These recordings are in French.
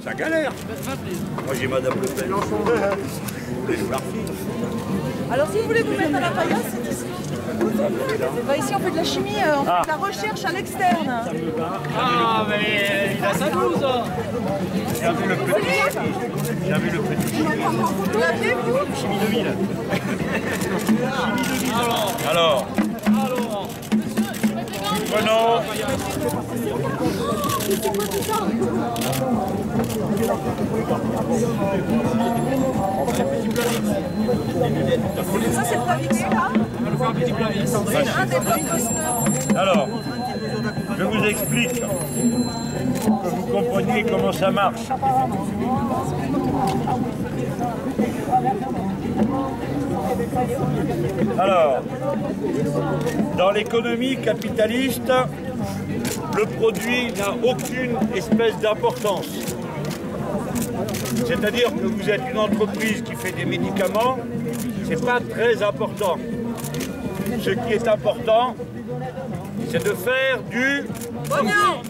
Ça galère. Moi j'ai Madame Le Pen. Vous voulez, je vous la refile. Alors si vous voulez vous mettre à la paillasse, c'est ici. Bah, ici on fait de la chimie, on fait de la recherche à l'externe. Ah mais il a sa blouse. J'ai vu le petit. J'ai vu le petit. Vous l'avez vous? Chimie 2000. Alors. Prenons. Ça c'est le papier là. Un des blocs. Alors, je vous explique pour que vous compreniez comment ça marche. Alors, dans l'économie capitaliste, le produit n'a aucune espèce d'importance. C'est-à-dire que vous êtes une entreprise qui fait des médicaments, c'est pas très important. Ce qui est important, c'est de faire du pognon,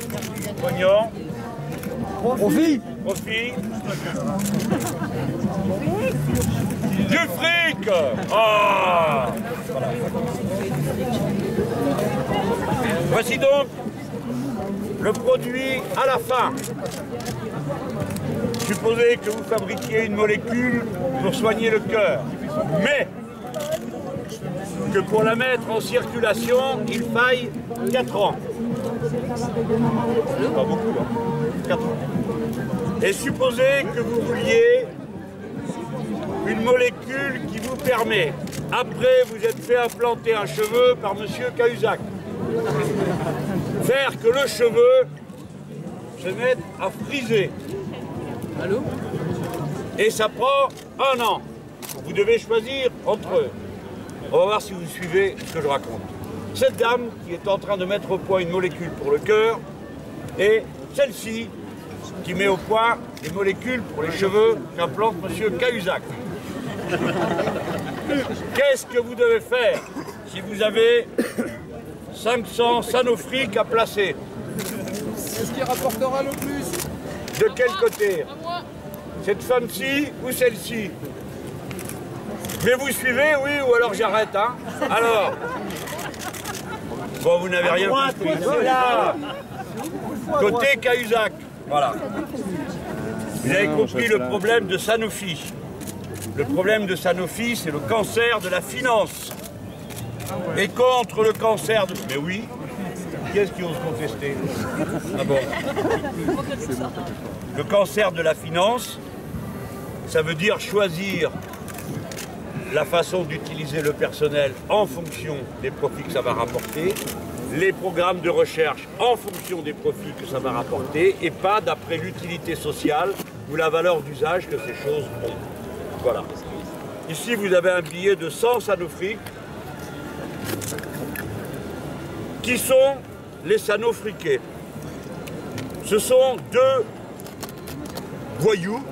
profit, du fric. Ah, voilà. Voici donc le produit à la fin. Supposez que vous fabriquiez une molécule pour soigner le cœur, mais que pour la mettre en circulation, il faille 4 ans. C'est pas beaucoup, hein. 4 ans. Et supposez que vous vouliez une molécule qui vous permet, après vous êtes fait implanter un cheveu par M. Cahuzac, faire que le cheveu se mette à friser. Allô? Et ça prend 1 an. Vous devez choisir entre eux. On va voir si vous suivez ce que je raconte. Cette dame qui est en train de mettre au point une molécule pour le cœur et celle-ci qui met au point des molécules pour les cheveux qu'implante M. Cahuzac. Qu'est-ce que vous devez faire si vous avez 500 sanofriques à placer? Qu'est-ce qui rapportera le plus? De quel côté? Cette femme-ci ou celle-ci? Mais vous suivez, oui, ou alors j'arrête, hein? Alors. Bon, vous n'avez rien compris. Côté Cahuzac. Voilà. Vous avez compris le problème de Sanofi. Le problème de Sanofi, c'est le cancer de la finance. Et contre le cancer de... Mais oui, qui est-ce qui ose contester? Ah bon? Le cancer de la finance, ça veut dire choisir la façon d'utiliser le personnel en fonction des profits que ça va rapporter, les programmes de recherche en fonction des profits que ça va rapporter, et pas d'après l'utilité sociale ou la valeur d'usage que ces choses ont. Voilà. Ici, vous avez un billet de 100 sanofriques. Qui sont les sanofriqués? Ce sont 2 voyous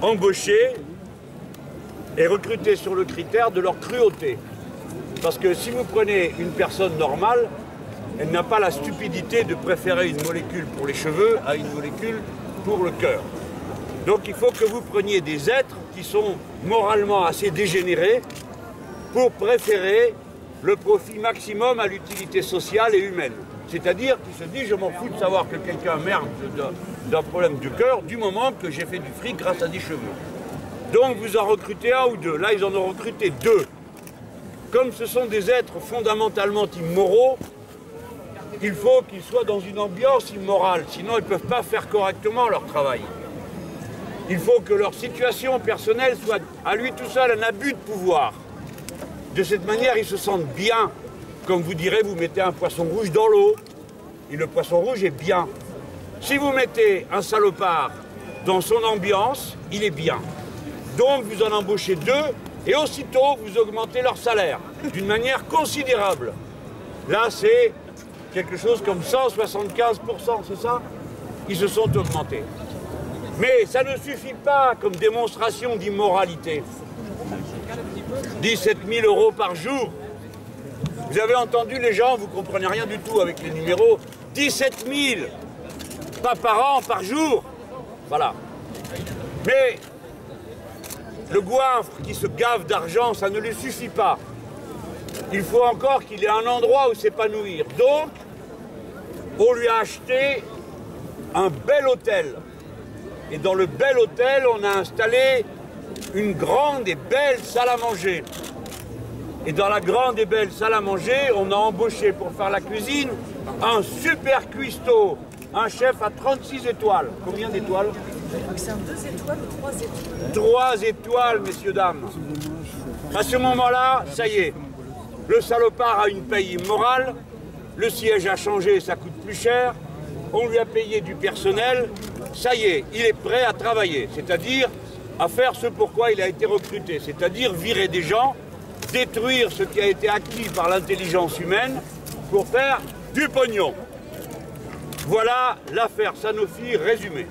embauchés et recrutés sur le critère de leur cruauté. Parce que si vous prenez une personne normale, elle n'a pas la stupidité de préférer une molécule pour les cheveux à une molécule pour le cœur. Donc il faut que vous preniez des êtres qui sont moralement assez dégénérés pour préférer le profit maximum à l'utilité sociale et humaine. C'est-à-dire qu'il se dit, je m'en fous de savoir que quelqu'un merde d'un problème du cœur du moment que j'ai fait du fric grâce à des cheveux. Donc vous en recrutez 1 ou 2. Là, ils en ont recruté 2. Comme ce sont des êtres fondamentalement immoraux, il faut qu'ils soient dans une ambiance immorale. Sinon, ils ne peuvent pas faire correctement leur travail. Il faut que leur situation personnelle soit à lui tout seul un abus de pouvoir. De cette manière, ils se sentent bien. Comme vous direz, vous mettez un poisson rouge dans l'eau, et le poisson rouge est bien. Si vous mettez un salopard dans son ambiance, il est bien. Donc vous en embauchez 2, et aussitôt vous augmentez leur salaire, d'une manière considérable. Là, c'est quelque chose comme 175%, c'est ça? Ils se sont augmentés. Mais ça ne suffit pas comme démonstration d'immoralité. 17 000 € par jour. Vous avez entendu les gens, vous ne comprenez rien du tout avec les numéros. 17 000, pas par an, par jour. Voilà. Mais le goinfre qui se gave d'argent, ça ne lui suffit pas. Il faut encore qu'il ait un endroit où s'épanouir. Donc, on lui a acheté un bel hôtel. Et dans le bel hôtel, on a installé une grande et belle salle à manger. Et dans la grande et belle salle à manger, on a embauché pour faire la cuisine un super cuistot, un chef à 36 étoiles. Combien d'étoiles? C'est un 2 étoiles ou 3 étoiles? 3 étoiles, messieurs, dames. À ce moment-là, ça y est, le salopard a une paye immorale, le siège a changé, ça coûte plus cher, on lui a payé du personnel, ça y est, il est prêt à travailler, c'est-à-dire à faire ce pourquoi il a été recruté, c'est-à-dire virer des gens, détruire ce qui a été acquis par l'intelligence humaine pour faire du pognon. Voilà l'affaire Sanofi résumée.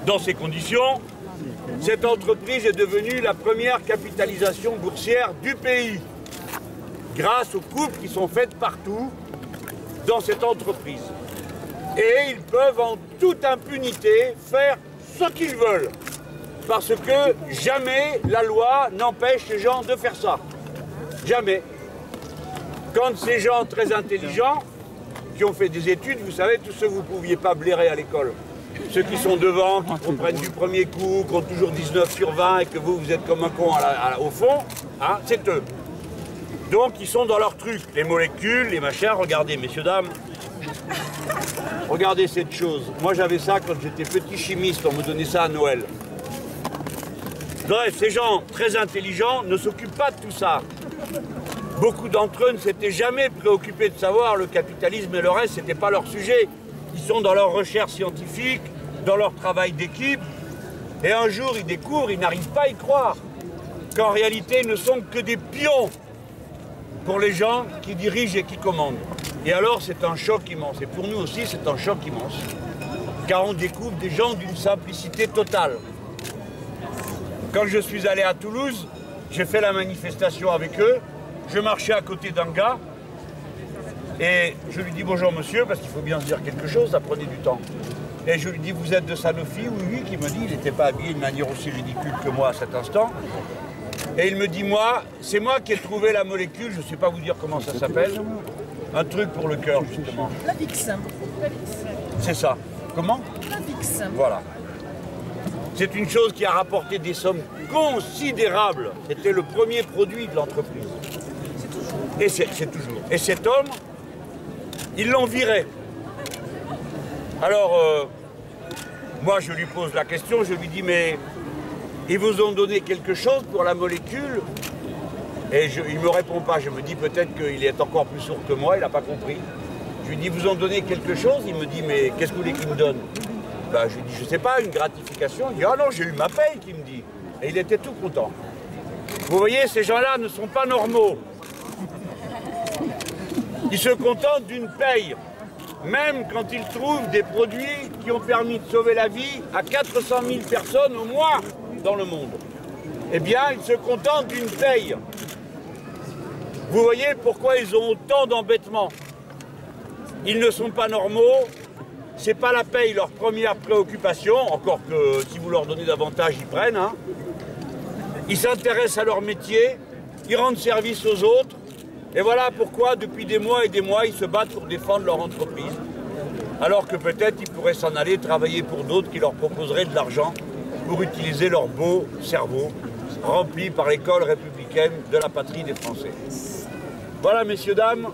Dans ces conditions, cette entreprise est devenue la première capitalisation boursière du pays, grâce aux coupes qui sont faites partout dans cette entreprise. Et ils peuvent en toute impunité faire ce qu'ils veulent, parce que jamais la loi n'empêche les gens de faire ça. Jamais. Quand ces gens très intelligents, qui ont fait des études, vous savez, tous ceux que vous ne pouviez pas blairer à l'école, ceux qui sont devant, qui comprennent du premier coup, qui ont toujours 19 sur 20 et que vous êtes comme un con au fond, hein, c'est eux. Donc ils sont dans leur truc, les molécules, les machins. Regardez, messieurs, dames, regardez cette chose. Moi j'avais ça quand j'étais petit chimiste, on me donnait ça à Noël. Bref, ces gens très intelligents ne s'occupent pas de tout ça. Beaucoup d'entre eux ne s'étaient jamais préoccupés de savoir le capitalisme et le reste, ce n'était pas leur sujet. Ils sont dans leur recherche scientifique, dans leur travail d'équipe, et un jour ils découvrent, ils n'arrivent pas à y croire, qu'en réalité ils ne sont que des pions pour les gens qui dirigent et qui commandent. Et alors c'est un choc immense, et pour nous aussi c'est un choc immense, car on découvre des gens d'une simplicité totale. Quand je suis allé à Toulouse, j'ai fait la manifestation avec eux, je marchais à côté d'un gars, et je lui dis bonjour monsieur, parce qu'il faut bien se dire quelque chose, ça prenait du temps. Et je lui dis vous êtes de Sanofi? Oui, oui, qui me dit, il n'était pas habillé de manière aussi ridicule que moi à cet instant. Et il me dit moi, c'est moi qui ai trouvé la molécule, je ne sais pas vous dire comment ça s'appelle, un truc pour le cœur justement. Plavix. C'est ça. Comment? Plavix. Voilà. C'est une chose qui a rapporté des sommes considérables. C'était le premier produit de l'entreprise. Et c'est toujours. Et cet homme, ils l'ont viré. Alors, moi je lui pose la question, je lui dis mais ils vous ont donné quelque chose pour la molécule? Et il ne me répond pas, je me dis peut-être qu'il est encore plus sourd que moi, il n'a pas compris. Je lui dis vous ont donné quelque chose? Il me dit mais qu'est-ce que vous voulez qu'il me donne? Ben, je lui dis je ne sais pas, une gratification. Il dit ah non j'ai eu ma paye, qu'il me dit. Et il était tout content. Vous voyez, ces gens-là ne sont pas normaux. Ils se contentent d'une paye, même quand ils trouvent des produits qui ont permis de sauver la vie à 400 000 personnes au moins dans le monde. Eh bien, ils se contentent d'une paye. Vous voyez pourquoi ils ont autant d'embêtements. Ils ne sont pas normaux, c'est pas la paye leur première préoccupation, encore que si vous leur donnez davantage, ils prennent. Hein. Ils s'intéressent à leur métier, ils rendent service aux autres. Et voilà pourquoi, depuis des mois et des mois, ils se battent pour défendre leur entreprise. Alors que peut-être ils pourraient s'en aller travailler pour d'autres qui leur proposeraient de l'argent pour utiliser leur beau cerveau rempli par l'école républicaine de la patrie des Français. Voilà, messieurs, dames,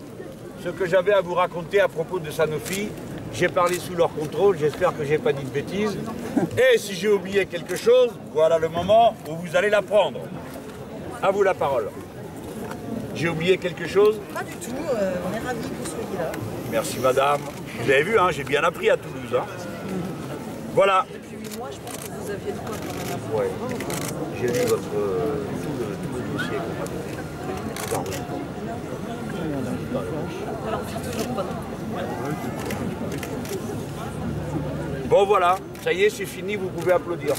ce que j'avais à vous raconter à propos de Sanofi. J'ai parlé sous leur contrôle, j'espère que je n'ai pas dit de bêtises. Et si j'ai oublié quelque chose, voilà le moment où vous allez l'apprendre. À vous la parole. J'ai oublié quelque chose? Pas du tout, on est ravis que vous soyez là. Merci madame. Vous avez vu, hein, j'ai bien appris à Toulouse. Hein. Voilà. Depuis 8 mois, je pense que vous aviez de quoi quand même à faire. Ouais. J'ai lu votre tout le dossier qu'on m'a donné. Alors, on fait toujours pas. Bon voilà, ça y est, c'est fini, vous pouvez applaudir.